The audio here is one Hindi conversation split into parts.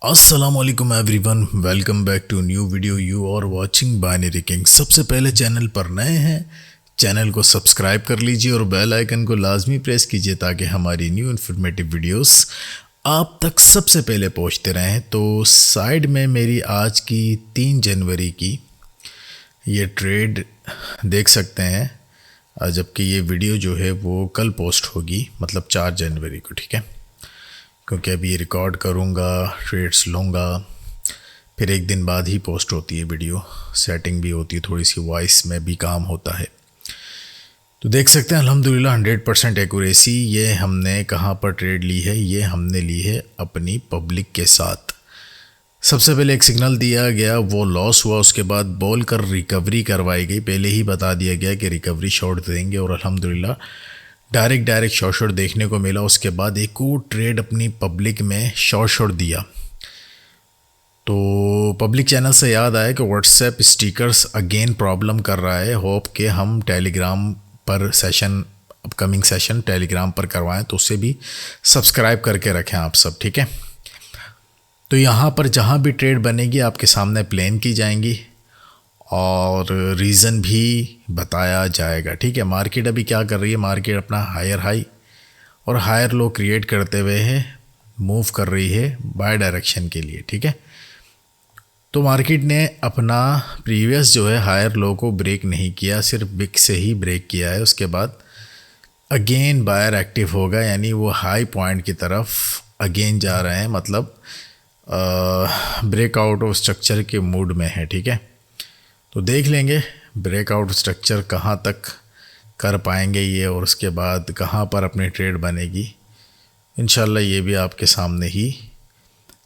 अस्सलाम वालेकुम everyone, welcome back to new video. You are watching Binary King. सबसे पहले चैनल पर नए हैं, चैनल को सब्सक्राइब कर लीजिए और बेल आइकन को लाजमी प्रेस कीजिए ताकि हमारी न्यू इन्फॉर्मेटिव वीडियोस आप तक सबसे पहले पहुंचते रहें। तो साइड में मेरी आज की 3 जनवरी की ये ट्रेड देख सकते हैं, जबकि ये वीडियो जो है वो कल पोस्ट होगी, मतलब 4 जनवरी को, ठीक है। क्योंकि अभी रिकॉर्ड करूँगा, ट्रेड्स लूँगा, फिर एक दिन बाद ही पोस्ट होती है वीडियो, सेटिंग भी होती है, थोड़ी सी वॉइस में भी काम होता है। तो देख सकते हैं अल्हम्दुलिल्लाह 100% एक्यूरेसी। ये हमने कहाँ पर ट्रेड ली है? ये हमने ली है अपनी पब्लिक के साथ। सबसे पहले एक सिग्नल दिया गया, वो लॉस हुआ, उसके बाद बोल कर रिकवरी करवाई गई। पहले ही बता दिया गया कि रिकवरी शॉर्ट देंगे और अल्हम्दुलिल्लाह डायरेक्ट शॉर्ट देखने को मिला। उसके बाद एक और ट्रेड अपनी पब्लिक में शॉर्ट दिया। तो पब्लिक चैनल से याद आया कि व्हाट्सएप स्टिकर्स अगेन प्रॉब्लम कर रहा है। होप के हम टेलीग्राम पर सेशन, अपकमिंग सेशन टेलीग्राम पर करवाएं, तो उससे भी सब्सक्राइब करके रखें आप सब, ठीक है। तो यहाँ पर जहाँ भी ट्रेड बनेगी आपके सामने प्लेन की जाएंगी और रीज़न भी बताया जाएगा, ठीक है। मार्केट अभी क्या कर रही है? मार्केट अपना हायर हाई और हायर लो क्रिएट करते हुए है मूव कर रही है बाय डायरेक्शन के लिए, ठीक है। तो मार्केट ने अपना प्रीवियस जो है हायर लो को ब्रेक नहीं किया, सिर्फ बिग से ही ब्रेक किया है। उसके बाद अगेन बायर एक्टिव होगा, यानी वो हाई पॉइंट की तरफ अगेन जा रहे हैं, मतलब ब्रेकआउट ऑफ स्ट्रक्चर के मूड में है, ठीक है। तो देख लेंगे ब्रेकआउट स्ट्रक्चर कहाँ तक कर पाएंगे ये, और उसके बाद कहाँ पर अपनी ट्रेड बनेगी। इंशाल्लाह ये भी आपके सामने ही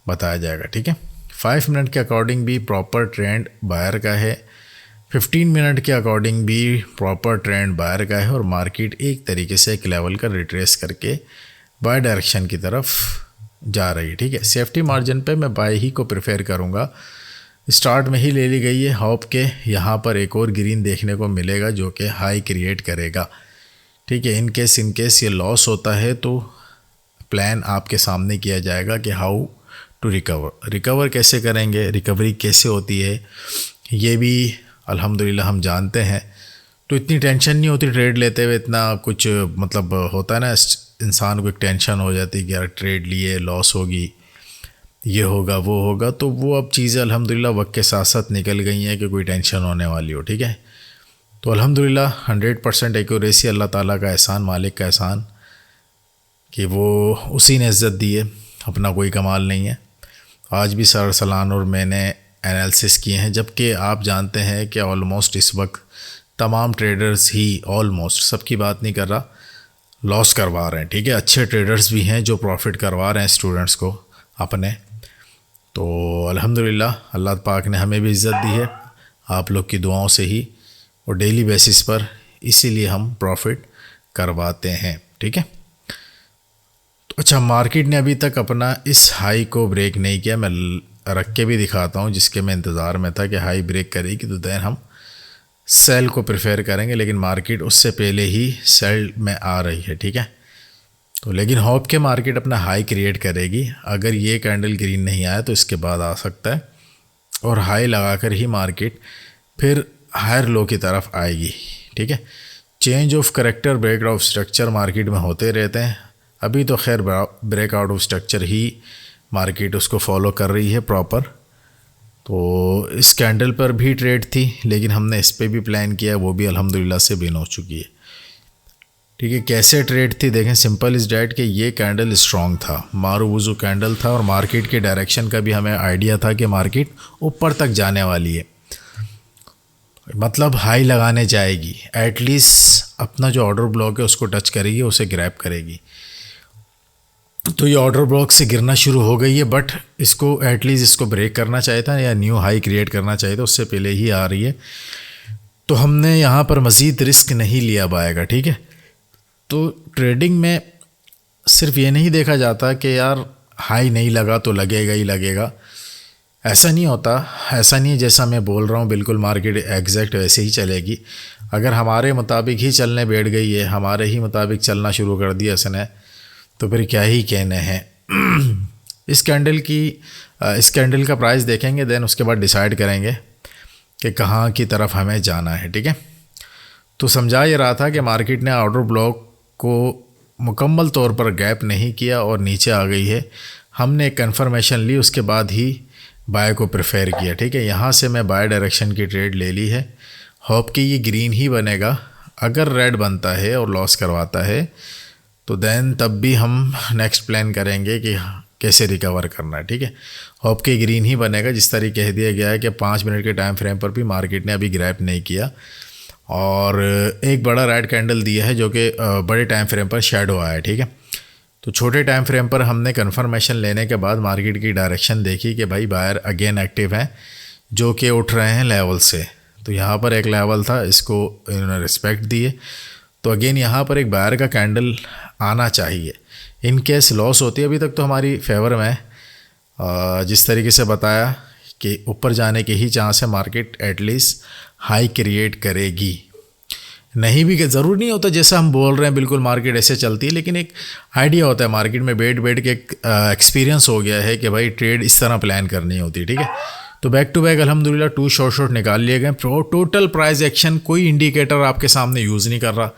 बताया जाएगा, ठीक है। 5 मिनट के अकॉर्डिंग भी प्रॉपर ट्रेंड बायर का है, 15 मिनट के अकॉर्डिंग भी प्रॉपर ट्रेंड बायर का है, और मार्केट एक तरीके से एक लेवल का रिट्रेस करके बाय डायरेक्शन की तरफ जा रही है, ठीक है। सेफ्टी मार्जिन पे मैं बाय ही को प्रेफर करूँगा। स्टार्ट में ही ले ली गई है। होप के यहाँ पर एक और ग्रीन देखने को मिलेगा जो कि हाई क्रिएट करेगा, ठीक है। इनकेस ये लॉस होता है तो प्लान आपके सामने किया जाएगा कि हाउ टू रिकवर कैसे करेंगे, रिकवरी कैसे होती है, ये भी अल्हम्दुलिल्लाह हम जानते हैं। तो इतनी टेंशन नहीं होती ट्रेड लेते हुए, इतना कुछ मतलब होता है ना, इंसान को एक टेंशन हो जाती है कि यार ट्रेड लिए लॉस होगी, ये होगा वो होगा। तो वो अब चीज़ें अल्हम्दुलिल्लाह वक्त के साथ साथ निकल गई हैं कि कोई टेंशन होने वाली हो, ठीक है। तो अल्हम्दुलिल्लाह 100% एक्यूरेसी, अल्लाह ताला का एहसान, मालिक का एहसान कि वो उसी ने इज़्ज़त दी है, अपना कोई कमाल नहीं है। आज भी सर सलान और मैंने एनालिसिस किए हैं, जबकि आप जानते हैं कि ऑलमोस्ट इस वक्त तमाम ट्रेडर्स ही, ऑलमोस्ट सबकी बात नहीं कर रहा, लॉस करवा रहे हैं, ठीक है। अच्छे ट्रेडर्स भी हैं जो प्रॉफिट करवा रहे हैं स्टूडेंट्स को अपने। तो अल्हम्दुलिल्लाह अल्लाह पाक ने हमें भी इज़्ज़त दी है आप लोग की दुआओं से ही, और डेली बेसिस पर, इसीलिए हम प्रॉफिट करवाते हैं, ठीक है। तो अच्छा, मार्केट ने अभी तक अपना इस हाई को ब्रेक नहीं किया। मैं रख के भी दिखाता हूँ, जिसके मैं इंतज़ार में था कि हाई ब्रेक करेगी तो दैन हम सेल को प्रेफर करेंगे, लेकिन मार्केट उससे पहले ही सेल में आ रही है, ठीक है। तो लेकिन होप के मार्केट अपना हाई क्रिएट करेगी। अगर ये कैंडल ग्रीन नहीं आया तो इसके बाद आ सकता है, और हाई लगाकर ही मार्केट फिर हायर लो की तरफ आएगी, ठीक है। Change of character, breakout of structure market में होते रहते हैं। अभी तो खैर breakout of structure he market उसको फॉलो कर रही है प्रॉपर। तो इस कैंडल पर भी ट्रेड थी, लेकिन हमने इस पर भी प्लान किया, वो भी अल्हम्दुलिल्लाह से विन हो चुकी है, ठीक है। कैसे ट्रेड थी देखें, सिंपल इज़ डैट कि ये कैंडल स्ट्रॉन्ग था, मारू वुजू कैंडल था, और मार्केट के डायरेक्शन का भी हमें आइडिया था कि मार्केट ऊपर तक जाने वाली है, मतलब हाई लगाने जाएगी, एटलीस्ट अपना जो ऑर्डर ब्लॉक है उसको टच करेगी, उसे ग्रैब करेगी। तो ये ऑर्डर ब्लॉक से गिरना शुरू हो गई है, बट इसको एटलीस्ट इसको ब्रेक करना चाहिए था या न्यू हाई क्रिएट करना चाहिए था, उससे पहले ही आ रही है। तो हमने यहाँ पर मज़ीद रिस्क नहीं लिया बाय का, ठीक है। तो ट्रेडिंग में सिर्फ ये नहीं देखा जाता कि यार हाई नहीं लगा तो लगेगा ही लगेगा, ऐसा नहीं होता। ऐसा नहीं है जैसा मैं बोल रहा हूँ, बिल्कुल मार्केट एग्जैक्ट वैसे ही चलेगी। अगर हमारे मुताबिक ही चलने बैठ गई है, हमारे ही मुताबिक चलना शुरू कर दिया इसने, तो फिर क्या ही कहने हैं। इस कैंडल का प्राइस देखेंगे, देन उसके बाद डिसाइड करेंगे कि कहाँ की तरफ हमें जाना है, ठीक है। तो समझा ये रहा था कि मार्केट ने ऑर्डर ब्लॉक को मुकम्मल तौर पर गैप नहीं किया और नीचे आ गई है। हमने कंफर्मेशन ली, उसके बाद ही बाय को प्रेफर किया, ठीक है। यहाँ से मैं बाय डायरेक्शन की ट्रेड ले ली है। होप कि ये ग्रीन ही बनेगा। अगर रेड बनता है और लॉस करवाता है तो देन तब भी हम नेक्स्ट प्लान करेंगे कि कैसे रिकवर करना है, ठीक है। होप कि ग्रीन ही बनेगा। जिस तरीके कह दिया गया है कि 5 मिनट के टाइम फ्रेम पर भी मार्केट ने अभी ग्रैप नहीं किया और एक बड़ा रेड कैंडल दिया है जो कि बड़े टाइम फ्रेम पर शैडो आया है, ठीक है। तो छोटे टाइम फ्रेम पर हमने कंफर्मेशन लेने के बाद मार्केट की डायरेक्शन देखी कि भाई बायर अगेन एक्टिव हैं जो कि उठ रहे हैं लेवल से। तो यहाँ पर एक लेवल था, इसको इन्होंने रिस्पेक्ट दिए। तो अगेन यहाँ पर एक बायर का कैंडल आना चाहिए। इन केस लॉस होती है, अभी तक तो हमारी फेवर में जिस तरीके से बताया कि ऊपर जाने के ही चांस है, मार्केट एटलीस्ट हाई क्रिएट करेगी। नहीं भी ज़रूर नहीं होता जैसा हम बोल रहे हैं बिल्कुल मार्केट ऐसे चलती है, लेकिन एक आइडिया होता है मार्केट में बैठ के एक एक्सपीरियंस हो गया है कि भाई ट्रेड इस तरह प्लान करनी होती है, ठीक है। तो बैक टू बैक अल्हम्दुलिल्लाह 2 शॉर्ट निकाल लिए गए। टोटल प्राइस एक्शन कोई इंडिकेटर आपके सामने यूज़ नहीं कर रहा,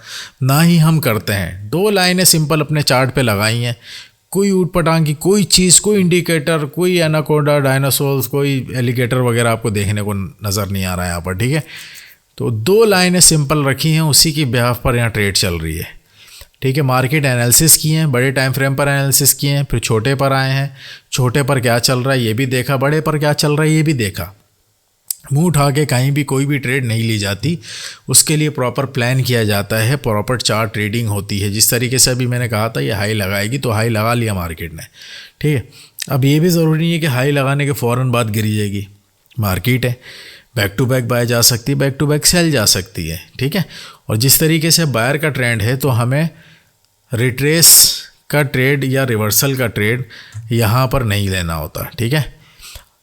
ना ही हम करते हैं। 2 लाइनें सिंपल अपने चार्ट पे लगाई हैं, कोई ऊट पटांग की कोई चीज़, कोई इंडिकेटर, कोई एनाकोडा, डायनासोर्स, कोई एलिगेटर वगैरह आपको देखने को नज़र नहीं आ रहा है यहाँ पर, ठीक है। तो 2 लाइनें सिंपल रखी हैं, उसी की बिहाफ पर यहाँ ट्रेड चल रही है, ठीक है। मार्केट एनालिसिस किए हैं, बड़े टाइम फ्रेम पर एनालिसिस किए हैं, फिर छोटे पर आए हैं, छोटे पर क्या चल रहा है ये भी देखा, बड़े पर क्या चल रहा है ये भी देखा। मुंह उठा के कहीं भी कोई भी ट्रेड नहीं ली जाती, उसके लिए प्रॉपर प्लान किया जाता है, प्रॉपर चार्ट ट्रेडिंग होती है। जिस तरीके से अभी मैंने कहा था ये हाई लगाएगी तो हाई लगा लिया मार्केट ने, ठीक है। अब ये भी ज़रूरी नहीं है कि हाई लगाने के फ़ौरन बाद गिरी जाएगी, मार्केट है, बैक टू बैक बाय जा सकती है, बैक टू बैक सेल जा सकती है, ठीक है। और जिस तरीके से बायर का ट्रेंड है तो हमें रिट्रेस का ट्रेड या रिवर्सल का ट्रेड यहाँ पर नहीं लेना होता, ठीक है।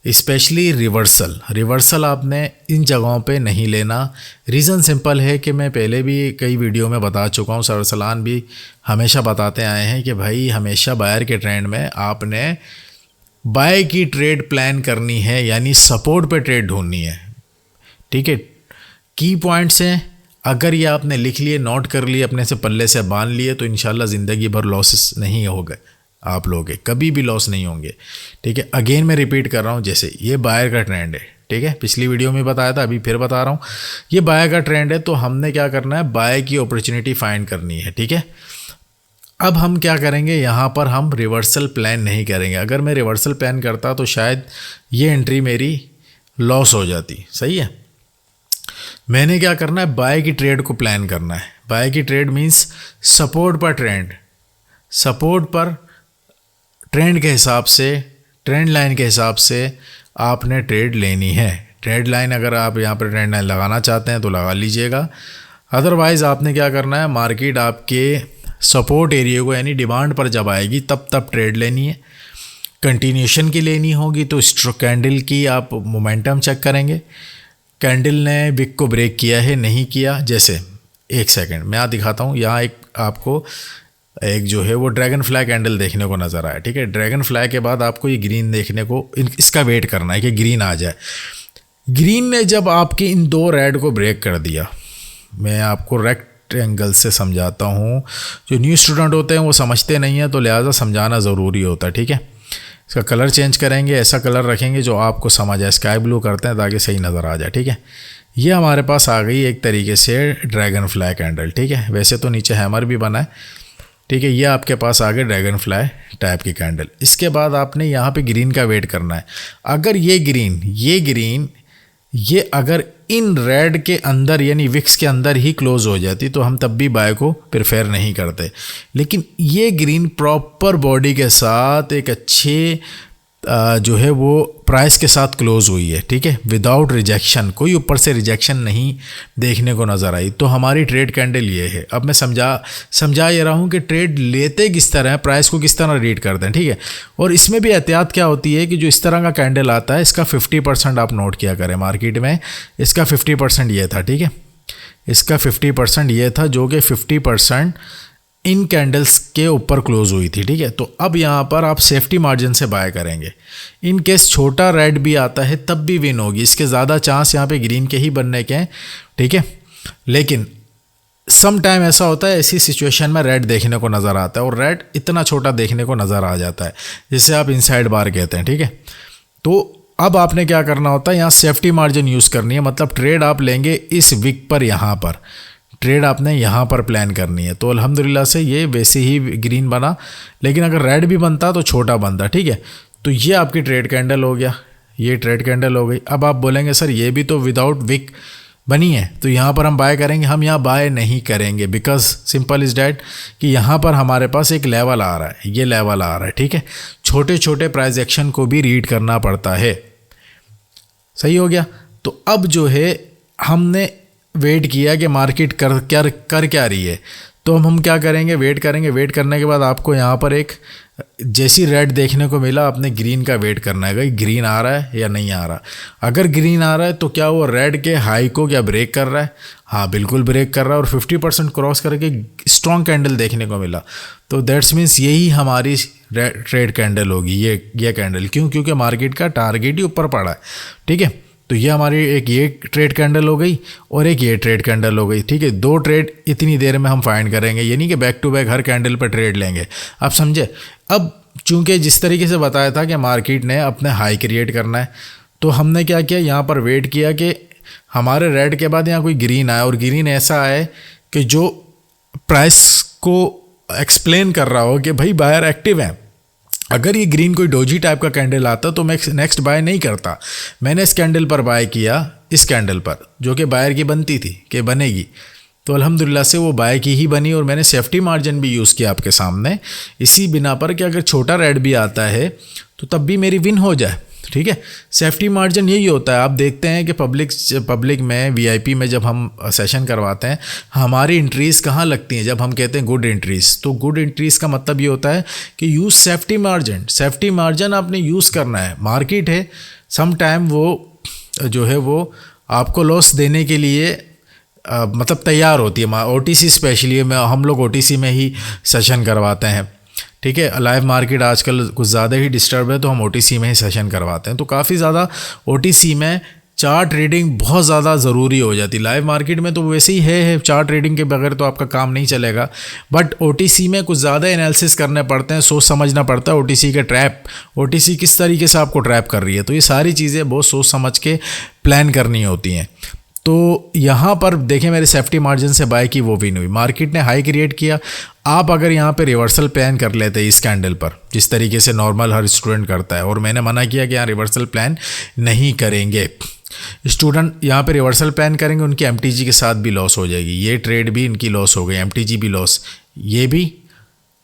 स्पेशली रिवर्सल आपने इन जगहों पे नहीं लेना। रीज़न सिंपल है कि मैं पहले भी कई वीडियो में बता चुका हूँ, सर सलान भी हमेशा बताते आए हैं कि भाई हमेशा बायर के ट्रेंड में आपने बाय की ट्रेड प्लान करनी है, यानी सपोर्ट पे ट्रेड ढूंढनी है, ठीक है। की पॉइंट्स हैं, अगर ये आपने लिख लिए, नोट कर लिए, अपने से पल्ले से बांध लिए तो इंशाल्लाह ज़िंदगी भर लॉसेस नहीं होंगे आप लोगों के, कभी भी लॉस नहीं होंगे, ठीक है। अगेन मैं रिपीट कर रहा हूँ, जैसे ये बायर का ट्रेंड है, ठीक है, पिछली वीडियो में बताया था, अभी फिर बता रहा हूँ, ये बायर का ट्रेंड है। तो हमने क्या करना है, बाय की अपॉर्चुनिटी फाइंड करनी है, ठीक है। अब हम क्या करेंगे, यहाँ पर हम रिवर्सल प्लान नहीं करेंगे। अगर मैं रिवर्सल प्लान करता तो शायद ये एंट्री मेरी लॉस हो जाती, सही है। मैंने क्या करना है, बाय की ट्रेड को प्लान करना है। बाय की ट्रेड मीन्स सपोर्ट पर ट्रेंड, सपोर्ट पर ट्रेंड के हिसाब से, ट्रेंड लाइन के हिसाब से आपने ट्रेड लेनी है। ट्रेड लाइन अगर आप यहाँ पर ट्रेंड लाइन लगाना चाहते हैं तो लगा लीजिएगा, अदरवाइज़ आपने क्या करना है, मार्केट आपके सपोर्ट एरिया को यानी डिमांड पर जब आएगी तब ट्रेड लेनी है। कंटिन्यूशन की लेनी होगी तो कैंडल की आप मोमेंटम चेक करेंगे, कैंडल ने विक को ब्रेक किया है नहीं किया। जैसे एक सेकंड मैं यहाँ दिखाता हूँ, यहाँ एक आपको एक जो है वो ड्रैगन फ्लाई कैंडल देखने को नज़र आया, ठीक है। ड्रैगन फ्लाई के बाद आपको ये ग्रीन देखने को, इसका वेट करना है कि ग्रीन आ जाए। ग्रीन ने जब आपकी इन 2 रेड को ब्रेक कर दिया, मैं आपको रेक्टेंगल से समझाता हूँ, जो न्यू स्टूडेंट होते हैं वो समझते नहीं हैं, तो लिहाजा समझाना ज़रूरी होता है, ठीक है। इसका कलर चेंज करेंगे, ऐसा कलर रखेंगे जो आपको समझ आए, स्काई ब्लू करते हैं ताकि सही नज़र आ जाए, ठीक है। ये हमारे पास आ गई एक तरीके से ड्रैगन फ्लाई कैंडल, ठीक है। वैसे तो नीचे हैमर भी बना है, ठीक है। ये आपके पास आ गए ड्रैगन फ्लाई टाइप की कैंडल। इसके बाद आपने यहाँ पे ग्रीन का वेट करना है। अगर ये ग्रीन ये अगर इन रेड के अंदर यानी विक्स के अंदर ही क्लोज हो जाती तो हम तब भी बाय को प्रेफर नहीं करते। लेकिन ये ग्रीन प्रॉपर बॉडी के साथ एक अच्छे जो है वो प्राइस के साथ क्लोज हुई है, ठीक है, विदाउट रिजेक्शन, कोई ऊपर से रिजेक्शन नहीं देखने को नज़र आई, तो हमारी ट्रेड कैंडल ये है। अब मैं समझा ये रहा हूँ कि ट्रेड लेते किस तरह है, प्राइस को किस तरह रीड करते हैं, ठीक है। और इसमें भी एहतियात क्या होती है कि जो इस तरह का कैंडल आता है इसका 50% आप नोट किया करें। मार्केट में इसका 50% ये था, ठीक है, इसका 50% ये था, जो कि 50% इन कैंडल्स के ऊपर क्लोज हुई थी, ठीक है। तो अब यहाँ पर आप सेफ्टी मार्जिन से बाय करेंगे। इन केस छोटा रेड भी आता है तब भी विन होगी, इसके ज़्यादा चांस यहाँ पे ग्रीन के ही बनने के हैं, ठीक है। लेकिन सम टाइम ऐसा होता है, ऐसी सिचुएशन में रेड देखने को नज़र आता है और रेड इतना छोटा देखने को नज़र आ जाता है, जिसे आप इनसाइड बार कहते हैं, ठीक है। तो अब आपने क्या करना होता है, यहाँ सेफ्टी मार्जिन यूज़ करनी है, मतलब ट्रेड आप लेंगे इस विक पर, यहाँ पर ट्रेड आपने यहाँ पर प्लान करनी है। तो अल्हम्दुलिल्लाह से ये वैसे ही ग्रीन बना, लेकिन अगर रेड भी बनता तो छोटा बनता, ठीक है। तो ये आपकी ट्रेड कैंडल हो गया, ये ट्रेड कैंडल हो गई। अब आप बोलेंगे सर ये भी तो विदाउट विक बनी है, तो यहाँ पर हम बाय करेंगे। हम यहाँ बाय नहीं करेंगे, बिकॉज सिंपल इज़ डैट कि यहाँ पर हमारे पास एक लेवल आ रहा है, ये लेवल आ रहा है, ठीक है। छोटे छोटे प्राइस एक्शन को भी रीड करना पड़ता है, सही हो गया। तो अब जो है हमने वेट किया कि मार्केट कर क्या रही है, तो हम क्या करेंगे, वेट करेंगे। वेट करने के बाद आपको यहाँ पर एक जैसी रेड देखने को मिला, आपने ग्रीन का वेट करना है, ग्रीन आ रहा है या नहीं आ रहा। अगर ग्रीन आ रहा है तो क्या वो रेड के हाई को क्या ब्रेक कर रहा है? हाँ बिल्कुल ब्रेक कर रहा है, और 50% क्रॉस करके स्ट्रॉन्ग कैंडल देखने को मिला। तो दैट्स मीन्स यही हमारी ट्रेड कैंडल होगी, ये कैंडल। क्यों? क्योंकि मार्केट का टारगेट ही ऊपर पड़ा है, ठीक है। तो ये हमारी एक ये ट्रेड कैंडल हो गई और एक ये ट्रेड कैंडल हो गई, ठीक है। दो ट्रेड इतनी देर में हम फाइंड करेंगे, ये नहीं कि बैक टू बैक हर कैंडल पर ट्रेड लेंगे, आप समझे। अब चूंकि जिस तरीके से बताया था कि मार्केट ने अपने हाई क्रिएट करना है, तो हमने क्या किया, यहाँ पर वेट किया कि हमारे रेड के बाद यहाँ कोई ग्रीन आया, और ग्रीन ऐसा आए कि जो प्राइस को एक्सप्लेन कर रहा हो कि भाई बायर एक्टिव है। अगर ये ग्रीन कोई डोजी टाइप का कैंडल आता तो मैं नेक्स्ट बाय नहीं करता। मैंने इस कैंडल पर बाय किया, इस कैंडल पर जो कि बायर की बनती थी कि बनेगी, तो अल्हम्दुलिल्लाह से वो बाय की ही बनी। और मैंने सेफ्टी मार्जिन भी यूज़ किया आपके सामने, इसी बिना पर कि अगर छोटा रेड भी आता है तो तब भी मेरी विन हो जाए, ठीक है। सेफ्टी मार्जिन यही होता है। आप देखते हैं कि पब्लिक में वीआईपी में जब हम सेशन करवाते हैं, हमारी एंट्रीज़ कहाँ लगती हैं, जब हम कहते हैं गुड एंट्रीज़, तो गुड एंट्रीज़ का मतलब ये होता है कि use safety margin. Safety margin आपने यूज़ करना है। मार्केट है, सम टाइम वो जो है वो आपको लॉस देने के लिए मतलब तैयार होती है। ओटीसी स्पेशली हम लोग ओटीसी में ही सेशन करवाते हैं, ठीक है। लाइव मार्केट आजकल कुछ ज़्यादा ही डिस्टर्ब है, तो हम ओटीसी में ही सेशन करवाते हैं। तो काफ़ी ज़्यादा ओटीसी में चार्ट ट्रेडिंग बहुत ज़्यादा ज़रूरी हो जाती है। लाइव मार्केट में तो वैसे ही है, चार्ट ट्रेडिंग के बगैर तो आपका काम नहीं चलेगा, बट ओटीसी में कुछ ज़्यादा एनालिसिस करने पड़ते हैं, सोच समझना पड़ता है। ओटीसी के ट्रैप, ओटीसी किस तरीके से आपको ट्रैप कर रही है, तो ये सारी चीज़ें बहुत सोच समझ के प्लान करनी होती हैं। तो यहाँ पर देखें, मेरे सेफ्टी मार्जिन से बाय की, वो विन हुई। मार्केट ने हाई क्रिएट किया। आप अगर यहाँ पे रिवर्सल प्लान कर लेते इस कैंडल पर, जिस तरीके से नॉर्मल हर स्टूडेंट करता है, और मैंने मना किया कि यहाँ रिवर्सल प्लान नहीं करेंगे। स्टूडेंट यहाँ पे रिवर्सल प्लान करेंगे, उनकी एमटीजी के साथ भी लॉस हो जाएगी। ये ट्रेड भी इनकी लॉस हो गई, एमटीजी भी लॉस, ये भी,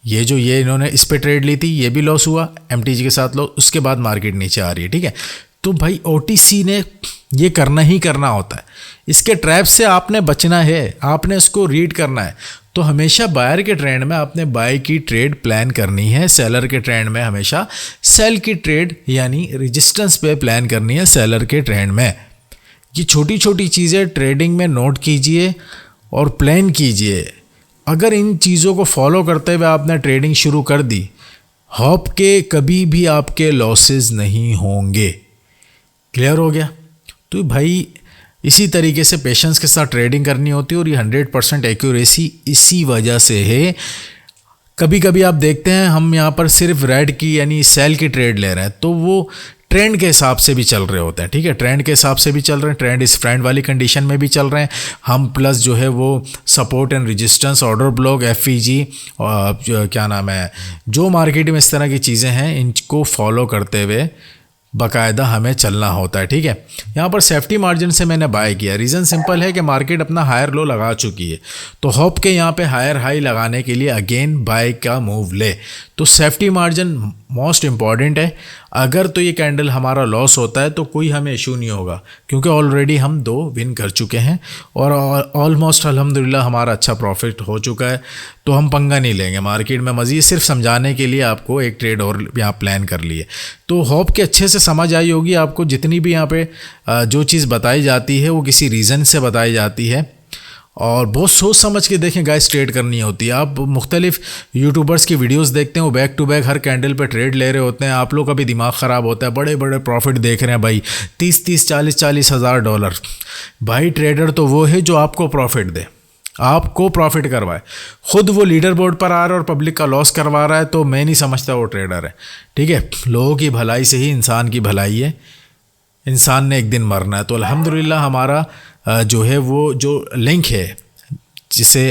ये जो ये इन्होंने इस पर ट्रेड ली थी ये भी लॉस हुआ, एमटीजी के साथ लॉस। उसके बाद मार्केट नीचे आ रही है, ठीक है। तो भाई ओटीसी ने ये करना ही करना होता है। इसके ट्रैप से आपने बचना है, आपने इसको रीड करना है। तो हमेशा बायर के ट्रेंड में आपने बाय की ट्रेड प्लान करनी है, सेलर के ट्रेंड में हमेशा सेल की ट्रेड यानी रेजिस्टेंस पे प्लान करनी है, सेलर के ट्रेंड में। ये छोटी छोटी चीज़ें ट्रेडिंग में नोट कीजिए और प्लान कीजिए। अगर इन चीज़ों को फॉलो करते हुए आपने ट्रेडिंग शुरू कर दी, होप के कभी भी आपके लॉसेस नहीं होंगे। क्लियर हो गया? तो भाई इसी तरीके से पेशेंस के साथ ट्रेडिंग करनी होती है, और ये 100% एक्यूरेसी इसी वजह से है। कभी कभी आप देखते हैं हम यहाँ पर सिर्फ रेड की यानी सेल की ट्रेड ले रहे हैं, तो वो ट्रेंड के हिसाब से भी चल रहे होते हैं, ठीक है। ट्रेंड के हिसाब से भी चल रहे हैं, ट्रेंड इस फ्रेंड वाली कंडीशन में भी चल रहे हैं हम, प्लस जो है वो support and resistance, order block, FEG और क्या नाम है, जो मार्केट में इस तरह की चीज़ें हैं, इनको फॉलो करते हुए बाकायदा हमें चलना होता है, ठीक है। यहाँ पर सेफ्टी मार्जिन से मैंने बाय किया। रीज़न सिंपल है कि मार्केट अपना हायर लो लगा चुकी है, तो होप के यहाँ पे हायर हाई लगाने के लिए अगेन बाय का मूव ले। तो सेफ्टी मार्जिन मोस्ट इम्पॉर्टेंट है। अगर तो ये कैंडल हमारा लॉस होता है तो कोई हमें इशू नहीं होगा, क्योंकि ऑलरेडी हम 2 विन कर चुके हैं और ऑलमोस्ट अल्हम्दुलिल्लाह हमारा अच्छा प्रॉफिट हो चुका है, तो हम पंगा नहीं लेंगे मार्केट में। मज़ीद सिर्फ समझाने के लिए आपको एक ट्रेड और यहाँ प्लान कर लिए। तो होप के अच्छे से समझ आई होगी आपको। जितनी भी यहाँ पे जो चीज़ बताई जाती है वो किसी रीज़न से बताई जाती है, और बहुत सोच समझ के देखें गाइस ट्रेड करनी होती है। आप मुख्तलिफ यूट्यूबर्स की वीडियोस देखते हैं, वो बैक टू बैक हर कैंडल पे ट्रेड ले रहे होते हैं, आप लोग का भी दिमाग ख़राब होता है, बड़े बड़े प्रॉफिट देख रहे हैं भाई, 30-30 40-40 हज़ार डॉलर। भाई ट्रेडर तो वो है जो आपको प्रॉफिट दे, आपको प्रॉफिट करवाए। खुद वो लीडर बोर्ड पर आ रहा है और पब्लिक का लॉस करवा रहा है, तो मैं नहीं समझता वो ट्रेडर है। ठीक है, लोगों की भलाई से ही इंसान की भलाई है, इंसान ने एक दिन मरना है। तो अल्हम्दुलिल्लाह हमारा जो है वो जो लिंक है, जिसे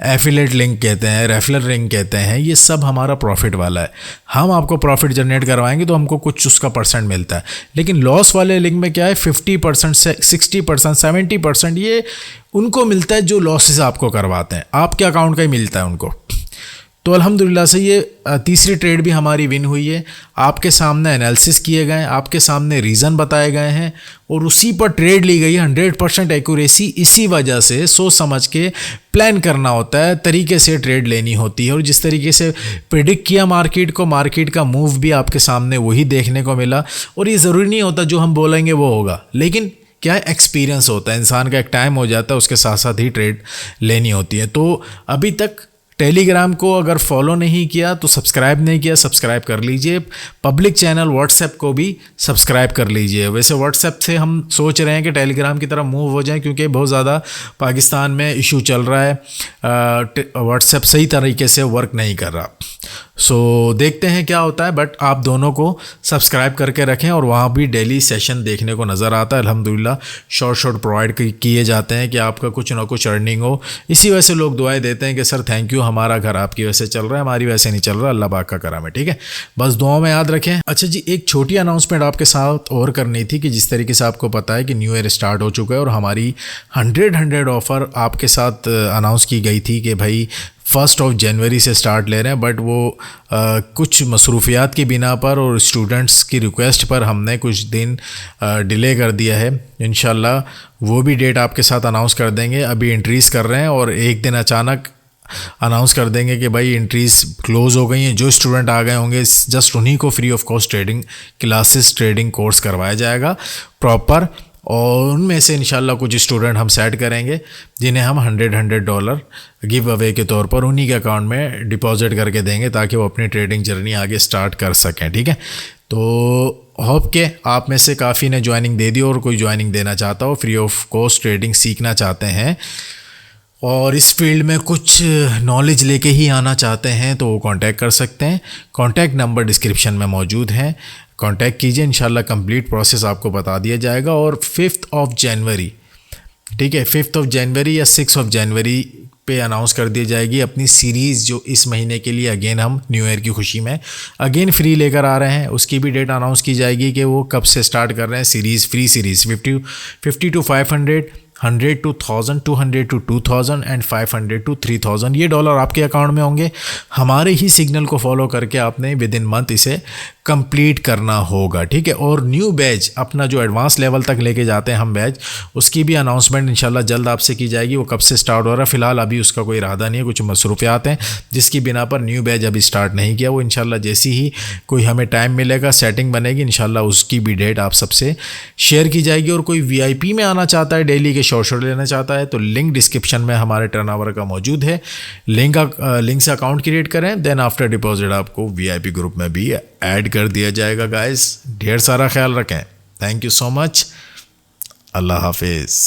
एफिलेट लिंक कहते हैं, रेफरल लिंक कहते हैं, ये सब हमारा प्रॉफिट वाला है। हम आपको प्रॉफिट जनरेट करवाएंगे तो हमको कुछ उसका परसेंट मिलता है। लेकिन लॉस वाले लिंक में क्या है, 50% से 60% 70% ये उनको मिलता है जो लॉसेस आपको करवाते हैं, आपके अकाउंट का ही मिलता है उनको। तो अल्हम्दुलिल्लाह से ये तीसरी ट्रेड भी हमारी विन हुई है। आपके सामने एनालिसिस किए गए, आपके सामने रीज़न बताए गए हैं और उसी पर ट्रेड ली गई है। 100% एक्यूरेसी। इसी वजह से सोच समझ के प्लान करना होता है, तरीके से ट्रेड लेनी होती है। और जिस तरीके से प्रिडिक्ट किया मार्केट को, मार्केट का मूव भी आपके सामने वही देखने को मिला। और ये ज़रूरी नहीं होता जो हम बोलेंगे वो होगा, लेकिन क्या एक्सपीरियंस होता है, इंसान का एक टाइम हो जाता है, उसके साथ साथ ही ट्रेड लेनी होती है। तो अभी तक टेलीग्राम को अगर फॉलो नहीं किया तो सब्सक्राइब नहीं किया, सब्सक्राइब कर लीजिए। पब्लिक चैनल व्हाट्सएप को भी सब्सक्राइब कर लीजिए। वैसे व्हाट्सएप से हम सोच रहे हैं कि टेलीग्राम की तरफ मूव हो जाएं, क्योंकि बहुत ज़्यादा पाकिस्तान में इशू चल रहा है, व्हाट्सएप सही तरीके से वर्क नहीं कर रहा। सो देखते हैं क्या होता है, बट आप दोनों को सब्सक्राइब करके रखें और वहाँ भी डेली सेशन देखने को नज़र आता है। अल्हम्दुलिल्लाह शॉर्ट प्रोवाइड किए जाते हैं कि आपका कुछ ना कुछ अर्निंग हो। इसी वजह से लोग दुआएं देते हैं कि सर थैंक यू, हमारा घर आपकी वजह से चल रहा है, हमारी वजह से नहीं चल रहा, अल्लाह पाक का करम है। ठीक है, बस दुआओं में याद रखें। अच्छा जी, एक छोटी अनाउंसमेंट आपके साथ और करनी थी कि जिस तरीके से आपको पता है कि न्यू ईयर स्टार्ट हो चुका है और हमारी 100 ऑफ़र आपके साथ अनाउंस की गई थी कि भाई 1 जनवरी से स्टार्ट ले रहे हैं, बट वो कुछ मसरूफियात की बिना पर और स्टूडेंट्स की रिक्वेस्ट पर हमने कुछ दिन डिले कर दिया है। इंशाल्लाह वो भी डेट आपके साथ अनाउंस कर देंगे। अभी एंट्रीज़ कर रहे हैं और एक दिन अचानक अनाउंस कर देंगे कि भाई एंट्रीज़ क्लोज़ हो गई हैं। जो स्टूडेंट आ गए होंगे जस्ट उन्हीं को free of cost trading classes, trading course करवाया जाएगा प्रॉपर, और उनमें से इंशाल्लाह कुछ स्टूडेंट हम सेट करेंगे जिन्हें हम $100 गिव अवे के तौर पर उन्हीं के अकाउंट में डिपॉजिट करके देंगे ताकि वो अपनी ट्रेडिंग जर्नी आगे स्टार्ट कर सकें। ठीक है, तो होप के आप में से काफ़ी ने ज्वाइनिंग दे दी और कोई ज्वाइनिंग देना चाहता हो, फ्री ऑफ कॉस्ट ट्रेडिंग सीखना चाहते हैं और इस फील्ड में कुछ नॉलेज लेके ही आना चाहते हैं तो वो कांटेक्ट कर सकते हैं। कांटेक्ट नंबर डिस्क्रिप्शन में मौजूद है, कांटेक्ट कीजिए, इंशाल्लाह कंप्लीट प्रोसेस आपको बता दिया जाएगा। और 5 जनवरी, ठीक है, 5 जनवरी या 6 जनवरी पे अनाउंस कर दी जाएगी अपनी सीरीज़, जो इस महीने के लिए अगेन हम न्यू ईयर की खुशी में अगेन फ्री लेकर आ रहे हैं। उसकी भी डेट अनाउंस की जाएगी कि वो कब से स्टार्ट कर रहे हैं series, free series 50 to 500, 100 to 1000, 200 to 2000 and 500 to 3000। ये डॉलर आपके अकाउंट में होंगे। हमारे ही सिग्नल को फॉलो करके आपने विद इन मंथ इसे कंप्लीट करना होगा। ठीक है, और न्यू बैच अपना जो एडवांस लेवल तक लेके जाते हैं हम बैच, उसकी भी अनाउंसमेंट इंशाल्लाह जल्द आपसे की जाएगी। वो कब से स्टार्ट हो रहा है फ़िलहाल अभी उसका कोई इरादा नहीं है, कुछ मसरूफियात हैं जिसकी बिना पर न्यू बैच अभी स्टार्ट नहीं किया। वो इंशाल्लाह जैसी ही कोई हमें टाइम मिलेगा, सेटिंग बनेगी, इंशाल्लाह उसकी भी डेट आप सबसे शेयर की जाएगी। और कोई VIP में आना चाहता है, डेली के शॉर्ट लेना चाहता है, तो लिंक डिस्क्रिप्शन में हमारे टर्नओवर का मौजूद है। लिंक से अकाउंट क्रिएट करें, देन आफ्टर डिपॉजिट आपको VIP ग्रुप में भी ऐड कर दिया जाएगा। गाइस ढेर सारा ख्याल रखें। Thank you so much. अल्लाह हाफिज़।